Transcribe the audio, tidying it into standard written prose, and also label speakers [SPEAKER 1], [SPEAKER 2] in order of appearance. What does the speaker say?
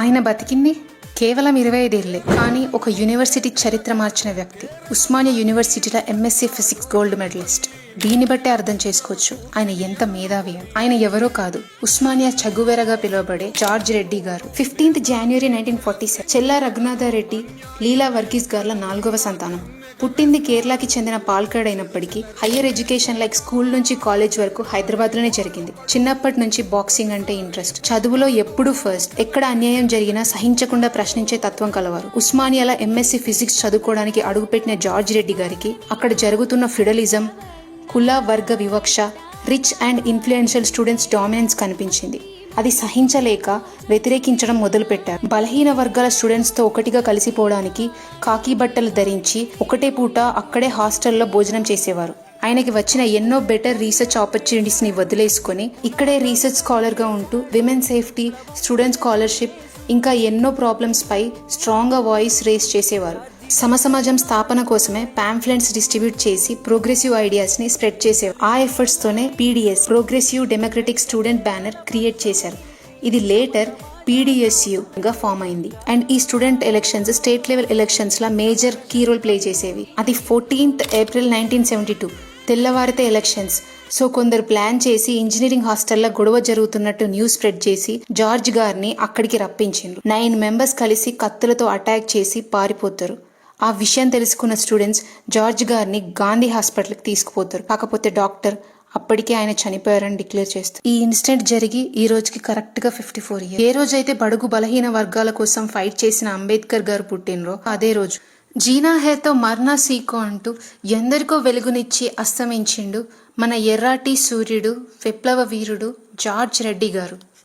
[SPEAKER 1] ఆయన బతికింది కేవలం 25 ఏళ్లే. కానీ ఒక యూనివర్సిటీ చరిత్ర మార్చిన వ్యక్తి. ఉస్మానియా యూనివర్సిటీలో ఎంఎస్సీ ఫిజిక్స్ గోల్డ్ మెడలిస్ట్. దీన్ని బట్టే అర్థం చేసుకోవచ్చు ఆయన ఎంత మేధావి. ఆయన ఎవరో కాదు, ఉస్మానియా చగువెరగా పిలువబడే జార్జ్ రెడ్డి గారు. 15th January 1947 చెల్లా రఘునాథ రెడ్డి లీలా వర్గీస్ గార్ల 4వ సంతానం. పుట్టింది కేరళకి చెందిన పాల్కాడ్ అయినప్పటికీ హయ్యర్ ఎడ్యుకేషన్ లైక్ స్కూల్ నుంచి కాలేజ్ వరకు హైదరాబాద్ లోనే జరిగింది. చిన్నప్పటి నుంచి బాక్సింగ్ అంటే ఇంట్రెస్ట్. చదువులో ఎప్పుడూ ఫస్ట్. ఎక్కడ అన్యాయం జరిగినా సహించకుండా ప్రశ్నించే తత్వం కలవారు. ఉస్మానియాలో ఎంఎస్సీ ఫిజిక్స్ చదువుకోవడానికి అడుగుపెట్టిన జార్జ్ రెడ్డి గారికి అక్కడ జరుగుతున్న ఫిడలిజం, కుల వర్గ వివక్ష, rich and influential students dominance కనిపించింది. అది సహించలేక వ్యతిరేకించడం మొదలుపెట్టారు. బలహీన వర్గాల స్టూడెంట్స్తో ఒకటిగా కలిసిపోవడానికి కాకి బట్టలు ధరించి ఒకటే పూట అక్కడే హాస్టల్లో భోజనం చేసేవారు. ఆయనకి వచ్చిన ఎన్నో బెటర్ రీసెర్చ్ ఆపర్చునిటీస్ని వదిలేసుకొని ఇక్కడే రీసెర్చ్ స్కాలర్గా ఉంటూ విమెన్ సేఫ్టీ, స్టూడెంట్ స్కాలర్షిప్ ఇంకా ఎన్నో ప్రాబ్లమ్స్ పై స్ట్రాంగ్గా వాయిస్ రేస్ చేసేవారు. సమసమాజం స్థాపన కోసమే పాంఫ్లెట్స్ డిస్ట్రిబ్యూట్ చేసి ప్రోగ్రెసివ్ ఐడియాస్ ని స్ప్రెడ్ చేసేవారు. ఆ ఎఫర్ట్స్ తోనే PDS progressive democratic student banner create చేశారు. ఇది లేటర్ PDSU గా ఫామ్ అయింది. అండ్ ఈ student elections state level elections లా మేజర్ కీ రోల్ ప్లే చేసేవి. అది 14th April 1972 తెల్లవారితే ఎలక్షన్స్. సో కొందరు ప్లాన్ చేసి ఇంజనీరింగ్ హాస్టల్లో గొడవ జరుగుతున్నట్టు న్యూస్ స్ప్రెడ్ చేసి జార్జ్ గారిని అక్కడికి రప్పించిండ్రు. 9 మెంబర్స్ కలిసి కత్తులతో అటాక్ చేసి పారిపోతారు. ఆ విషయం తెలుసుకున్న స్టూడెంట్స్ జార్జ్ గారిని గాంధీ హాస్పిటల్కి తీసుకుపోతారు. కాకపోతే డాక్టర్ అప్పటికే ఆయన చనిపోయారని డిక్లేర్ చేస్తారు. ఈ ఇన్సిడెంట్ జరిగి ఈ రోజుకి కరెక్ట్గా 54 years. ఏ రోజైతే బడుగు బలహీన వర్గాల కోసం ఫైట్ చేసిన అంబేద్కర్ గారు పుట్టినరో అదే రోజు. జీనా హేతో మర్నా సీకో అంటూ ఎందరికో వెలుగునిచ్చి అస్తమించిండు మన ఎర్రాటి సూర్యుడు, విప్లవ వీరుడు జార్జ్ రెడ్డి గారు.